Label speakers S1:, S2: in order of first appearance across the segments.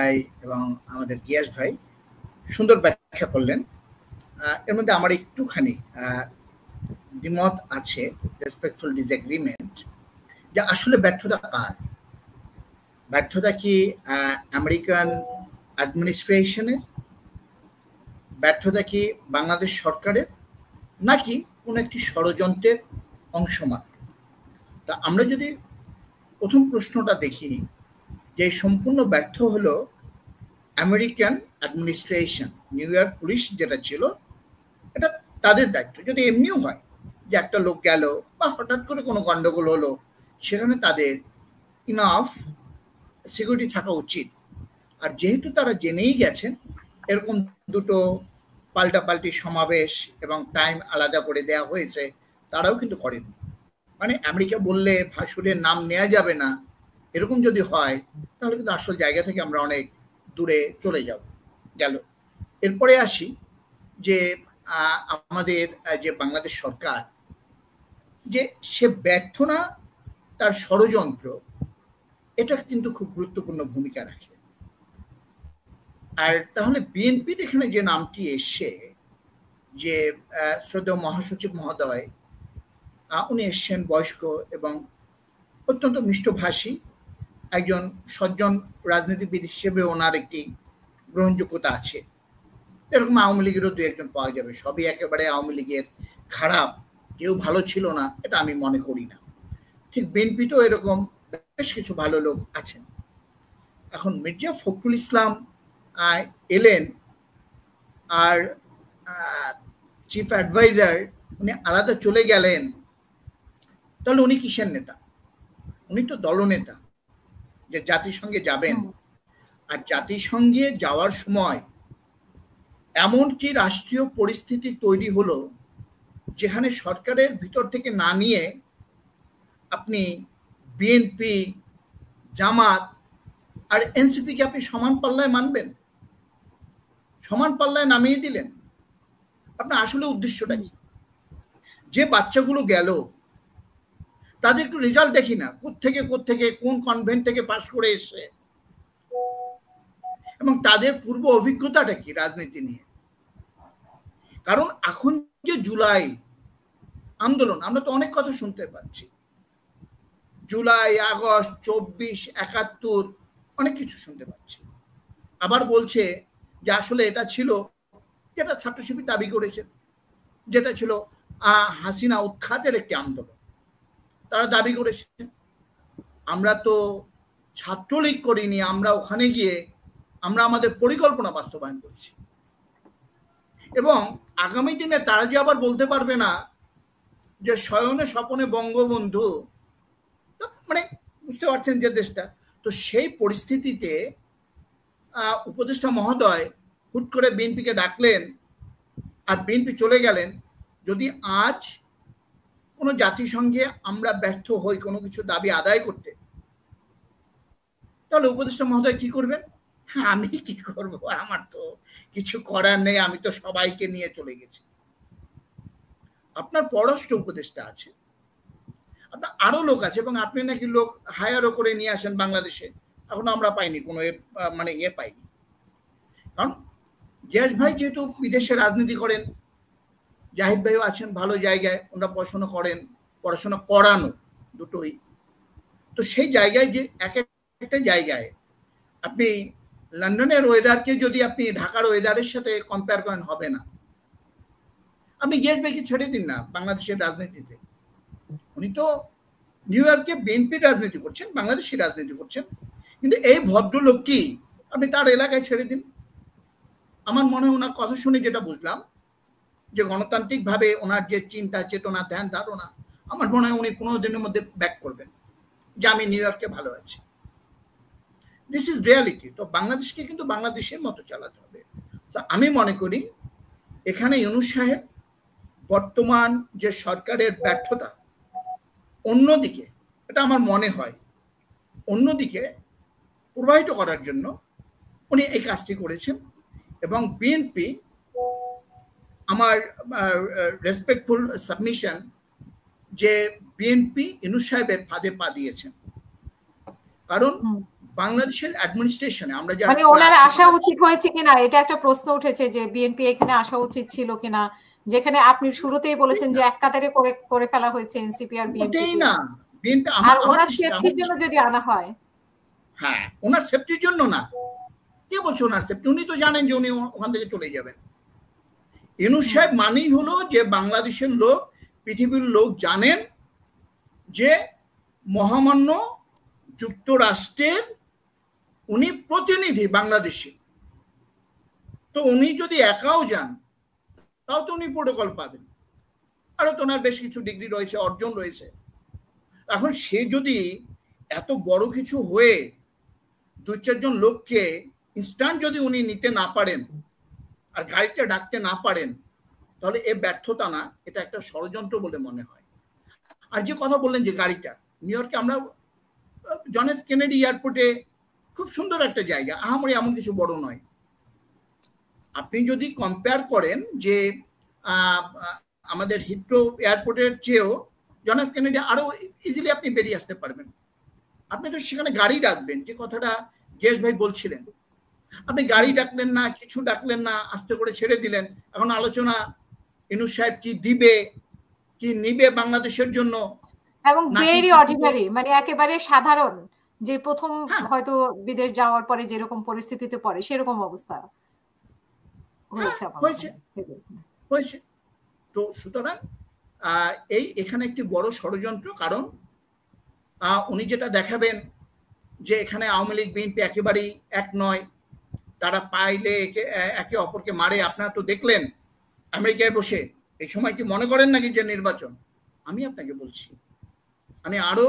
S1: ভাই এবং আমাদের গিয়াস ভাই সুন্দর ব্যাখ্যা করলেন। এর মধ্যে আমার একটুখানি দ্বিমত আছে, রেসপেক্টফুল ডিসএগ্রিমেন্ট, যে আসলে ব্যর্থতা কার? ব্যর্থতা কি আমেরিকান অ্যাডমিনিস্ট্রেশনের? ব্যর্থতা কি বাংলাদেশ সরকারের? নাকি কোনো একটি ষড়যন্ত্রের অংশ মাত্র? তা আমরা যদি প্রথম প্রশ্নটা দেখি, যে সম্পূর্ণ ব্যর্থ হলো American administration, new York police যেটা ছিল, এটা তাদের দায়িত্ব। যদি এমনিও হয় যে একটা লোক গেল বা হঠাৎ করে কোনো গন্ডগোল হলো, সেখানে তাদের ইনাফ সিকিউরিটি থাকা উচিত। আর যেহেতু তারা জেনেই গেছেন এরকম দুটো পাল্টাপাল্টি সমাবেশ এবং টাইম আলাদা করে দেওয়া হয়েছে, তারাও কিন্তু করেনি। মানে আমেরিকা বললে ভাসুরের নাম নেওয়া যাবে না, এরকম যদি হয় তাহলে কিন্তু আসল জায়গা থেকে আমরা অনেক দূরে চলে যাব। গেল। এরপরে আসি যে আমাদের যে বাংলাদেশ সরকার, যে সে ব্যর্থ না, তার ষড়যন্ত্র, এটা কিন্তু খুব গুরুত্বপূর্ণ ভূমিকা রাখে। আর তাহলে বিএনপির এখানে যে নামটি এসছে, যে শ্রদ্ধেয় মহাসচিব মহোদয়, উনি এসছেন বয়স্ক এবং অত্যন্ত মিষ্টভাষী একজন সজ্জন রাজনীতিবিদ হিসেবে ওনার একটি গ্রহণযোগ্যতা আছে। এরকম আওয়ামী লীগেরও দু একজন পাওয়া যাবে, সবই একেবারে আওয়ামী লীগের খারাপ, কেউ ভালো ছিল না, এটা আমি মনে করি না। ঠিক বিএনপিতেও এরকম বেশ কিছু ভালো লোক আছেন। এখন মির্জা ফখরুল ইসলাম এলেন, আর চিফ অ্যাডভাইজার উনি আলাদা চলে গেলেন, তাহলে উনি কিসের নেতা? উনি তো দলনেতা, যে জাতিসংঘে যাবেন। আর জাতিসংঘে যাওয়ার সময় এমন কি রাষ্ট্রীয় পরিস্থিতি তৈরি হলো, যেখানে সরকারের ভিতর থেকে না নিয়ে আপনি বিএনপি, জামাত আর এনসিপিকে আপনি সমান পাল্লায় মানবেন, সমান পাল্লায় নামিয়ে দিলেন। আপনার আসলে উদ্দেশ্যটা কি? যে বাচ্চাগুলো গেল তাদের একটু রেজাল্ট দেখি না, কোত্থেকে কোন কনভেন্ট থেকে পাশ করে এসে, এবং তাদের পূর্ব অভিজ্ঞতাটা কি রাজনীতি নিয়ে। কারণ এখন যে জুলাই আন্দোলন, আমরা তো অনেক কথা শুনতে পাচ্ছি, জুলাই, আগস্ট, 24, 71, অনেক কিছু শুনতে পাচ্ছি। আবার বলছে যে আসলে এটা ছিল, যেটা ছাত্র শিবির দাবি করেছে, যেটা ছিল হাসিনা উৎখাতের একটি আন্দোলন, তারা দাবি করেছে। আমরা তো ছাত্রলীগ করিনি, আমরা ওখানে গিয়ে আমরা আমাদের পরিকল্পনা বাস্তবায়ন করছি। এবং আগামী দিনে তারা যে আবার বলতে পারবে না যে শয়নে স্বপনে বঙ্গবন্ধু, মানে বুঝতে পারছেন যে দেশটা তো, সেই পরিস্থিতিতে উপদেষ্টা মহোদয় হুট করে বিএনপিকে ডাকলেন আর বিএনপি চলে গেলেন। যদি আজ কোনো জাতিসংঘে আমরা ব্যর্থ হই কোনো কিছু দাবি আদায় করতে, তাহলে উপদেষ্টা মহোদয় কি করবেন? হ্যাঁ, আমি কি করব, আমার তো কিছু করার নেই, আমি তো সবাইকে নিয়ে চলে গেছি। আপনার পররাষ্ট্র উপদেষ্টা আছে, আপনার আরো লোক আছে, এবং আপনি নাকি লোক হায়ারও করে নিয়ে আসেন বাংলাদেশে, এখনো আমরা পাইনি কোনো মানে পাইনি। কারণ গিয়াস ভাই যেহেতু বিদেশে রাজনীতি করেন, জাহিদ ভাইও আছেন ভালো জায়গায়, ওনারা পড়াশোনা করেন, পড়াশোনা করানো দুটোই। তো সেই জায়গায় যে একটা জায়গায় আপনি লন্ডনের ওয়েদারকে যদি আপনি ঢাকার ওয়েদারের সাথে কম্পেয়ার করেন, হবে না। আপনি গিয়াস ভাইকে ছেড়ে দিন না বাংলাদেশের রাজনীতিতে, উনি তো নিউ ইয়র্কে বিএনপির রাজনীতি করছেন, বাংলাদেশের রাজনীতি করছেন, কিন্তু এই ভদ্রলোক কি আপনি তার এলাকায় ছেড়ে দিন। আমার মনে হয় ওনার কথা শুনে যেটা বুঝলাম, যে গণতান্ত্রিকভাবে ওনার যে চিন্তা চেতনা ধ্যান ধারণা, আমার মনে হয় উনি 15 দিনের মধ্যে ব্যাক করবেন যে আমি নিউ ইয়র্কে ভালো আছি। This is reality. তো বাংলাদেশকে কিন্তু বাংলাদেশের মতো চালাতে হবে। তো আমি মনে করি এখানে ইউনূস সাহেব বর্তমান যে সরকারের ব্যর্থতা, অন্যদিকে, এটা আমার মনে হয় অন্যদিকে প্রবাহিত করার জন্য উনি এই কাজটি করেছেন। এবং বিএনপি, আমার রেসপেক্টফুল সাবমিশন, যে বিএনপি ইউনূস সাহেবের ফাঁদে পা দিয়েছেন। কারণ বাংলাদেশের অ্যাডমিনিস্ট্রেশনে আমরা যা
S2: মানে ওনার আসা উচিত হয়েছে কিনা এটা একটা প্রশ্ন উঠেছে যে বিএনপি এখানে আসা উচিত ছিল কিনা, যেখানে আপনি শুরুতেই বলেছেন যে এক কাতারে করে ফেলা হয়েছে এনসিপি আর বিএনপি
S1: না, বিএনপি
S2: আর ওনার সেফটির জন্য যদি আনা হয়।
S1: হ্যাঁ, ওনার সেফটির জন্য না, কে বলছে ওনার সেফটি? উনি তো জানেন যে উনি ওখান থেকে চলে যাবেন। ইউনূস সাহেব মানেই হলো যে বাংলাদেশের লোক, পৃথিবীর লোক জানেন যে মহামান্য যুক্তরাষ্ট্রের উনি প্রতিনিধি বাংলাদেশে। তো উনি যদি একাও যান তাও তো উনি প্রোটোকল পাবেন, আরো তো ওনার বেশ কিছু ডিগ্রি রয়েছে, অর্জন রয়েছে। এখন সে যদি এত বড় কিছু হয়ে 2-4 জন লোককে ইনস্ট্যান্ট যদি উনি নিতে না পারেন আর গাড়িটা ডাকতে না পারেন, তাহলে এ ব্যর্থতা না, এটা একটা ষড়যন্ত্র বলে মনে হয়। আর যে কথা বললেন যে গাড়িটা, নিউ ইয়র্কে আমরা জন এফ কেনেডি এয়ারপোর্টে খুব সুন্দর একটা জায়গা, আহামরি এমন কিছু বড় নয়। আপনি যদি কম্পেয়ার করেন যে আমাদের হিথ্রো এয়ারপোর্টের চেয়েও জন এফ কেনেডি আরো ইজিলি আপনি বেরিয়ে আসতে পারবেন। আপনি তো সেখানে গাড়ি ডাকবেন, যে কথাটা গেস ভাই বলছিলেন, আপনি গাড়ি ডাকলেন না, কিছু ডাকলেন না, আস্তে করে ছেড়ে দিলেন। এখন আলোচনা ইউনূস সাহেব কি দিবে কি নিবে বাংলাদেশের জন্য,
S2: এবং ভেরি অর্ডিনারি, মানে একেবারে সাধারণ, যে প্রথম হয়তো বিদেশ যাওয়ার পরে যেরকম পরিস্থিতিতে পড়ে সেরকম অবস্থা
S1: হয়েছে। তো সুতরাং এখানে একটি বড় ষড়যন্ত্র। কারণ উনি যেটা দেখাবেন যে এখানে আওয়ামী লীগ বিএনপি একেবারেই এক নয়, তারা পাইলে একে অপরকে মারে। আপনারা তো দেখলেন আমেরিকায় বসে, এই সময় কি মনে করেন নাকি যে নির্বাচন? আমি আপনাকে বলছি, আমি আরো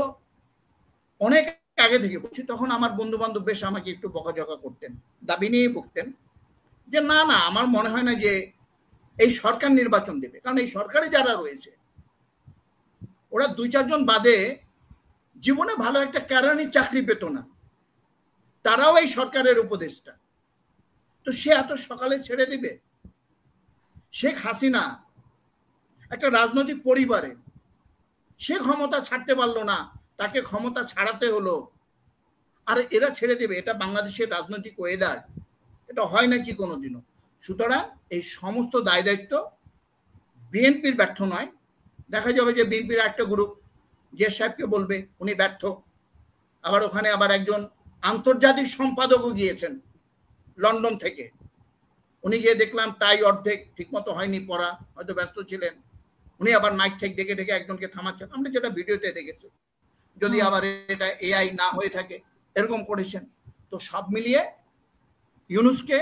S1: অনেক আগে থেকে বলছি, তখন আমার বন্ধু বান্ধব বেশ আমাকে একটু বকাঝকা করতেন, দাবি নিয়ে বকতেন যে না না, আমার মনে হয় না যে এই সরকার নির্বাচন দেবে। কারণ এই সরকারে যারা রয়েছে ওরা 2-4 জন বাদে জীবনে ভালো একটা কেরানির চাকরি পেত না, তারাও এই সরকারের উপদেষ্টা। তো সে এত সকালে ছেড়ে দিবে? শেখ হাসিনা একটা রাজনৈতিক পরিবারে, সে ক্ষমতা ছাড়তে পারলো না, তাকে ক্ষমতা ছাড়াতে হলো, আর এরা ছেড়ে দেবে? এটা বাংলাদেশের রাজনৈতিক ওয়েদার, এটা হয় নাকি কোনোদিনও। সুতরাং এই সমস্ত দায় দায়িত্ব বিএনপির ব্যর্থ নয়। দেখা যাবে যে বিএনপির একটা গ্রুপ যে সাহেবকে বলবে উনি ব্যর্থ, আবার ওখানে আবার একজন আন্তর্জাতিক সম্পাদকও গিয়েছেন লন্ডন থেকে, উনি গিয়ে দেখলাম টাই অর্ধেক ঠিকমতো হয়নি পড়া, হয়তো ব্যস্ত ছিলেন, উনি আবার মাইক ঠেক ডেকে ডেকে একজনকে থামাচ্ছেন, আমরা যেটা ভিডিওতে দেখেছি, যদি আবার এটা এআই না হয়ে থাকে, এরকম করেছেন। তো সব মিলিয়ে ইউনূসকে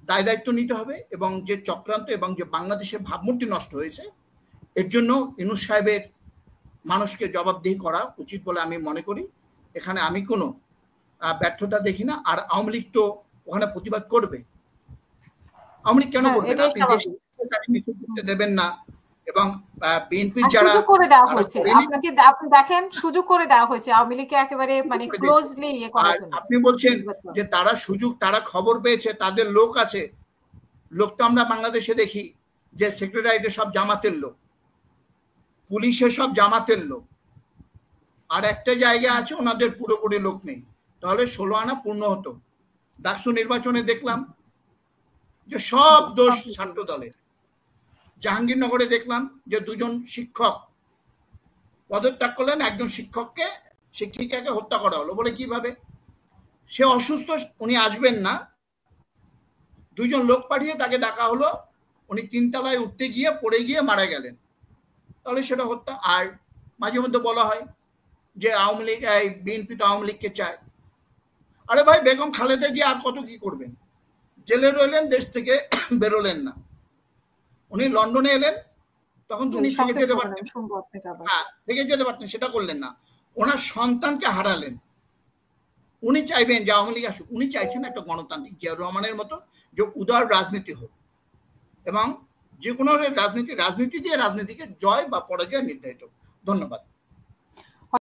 S1: দায় দায়িত্ব নিতে হবে, এবং যে চক্রান্ত এবং যে বাংলাদেশের ভাবমূর্তি নষ্ট হয়েছে এর জন্য ইউনূস সাহেবের মানুষকে জবাবদিহি করা উচিত বলে আমি মনে করি। এখানে আমি কোনো ব্যর্থতা দেখি না। আর আওয়ামী লীগ তো ওখানে প্রতিবাদ করবে। আওয়ামী লীগ কেন করবে না? আপনি দেশে দেবেন না, এবং বিএনপির যারা
S2: সুযোগ করে দেওয়া হয়েছে, আপনাকে আপনি দেখেন সুযোগ করে দেওয়া হয়েছে আওয়ামী লীগকে একেবারে মানে ক্লোজলি ইয়ে করার জন্য।
S1: আপনি বলছেন যে তারা সুযোগ, তারা খবর পেয়েছে, তাদের লোক আছে। লোক তো আমরা বাংলাদেশে দেখি যে সেক্রেটারিয়েটে সব জামাতের লোক, পুলিশে সব জামাতের লোক, আর একটা জায়গা আছে ওনাদের পুরোপুরি লোক নেই। তাহলে 16 আনা পূর্ণ হতো। ডাকসু নির্বাচনে দেখলাম যে সব দোষ ছাত্র দলের। জাহাঙ্গীরনগরে দেখলাম যে 2 জন শিক্ষক পদত্যাগ করলেন, একজন শিক্ষিকাকে হত্যা করা হলো। বলে কিভাবে? সে অসুস্থ, উনি আসবেন না, 2 জন লোক পাঠিয়ে তাকে ডাকা হলো, উনি 3 তলায় উঠতে গিয়ে পড়ে গিয়ে মারা গেলেন। তাহলে সেটা হত্যা। আর মাঝে মধ্যে বলা হয় যে আওয়ামী লীগ, বিএনপি তো আওয়ামী লীগকে চায়। আরে ভাই, বেগম খালেদা জিয়া আর কত কি করবেন? জেলে রইলেন, দেশ থেকে বেরোলেন না। উনি লন্ডনে এলেন, তখন তিনি থেকে যেতে পারতেন, থেকে যেতে পারতেন, সেটা করলেন না। ওনার সন্তানকে হারালেন। উনি চাইবেন যে আওয়ামী লীগ আসুক, উনি চাইছেন একটা গণতান্ত্রিক জিয়াউর রহমানের মতো যে উদার রাজনীতি হোক, এবং যে কোনো রাজনীতি দিয়ে রাজনীতিকে জয় বা পরাজয় নির্ধারিত। ধন্যবাদ।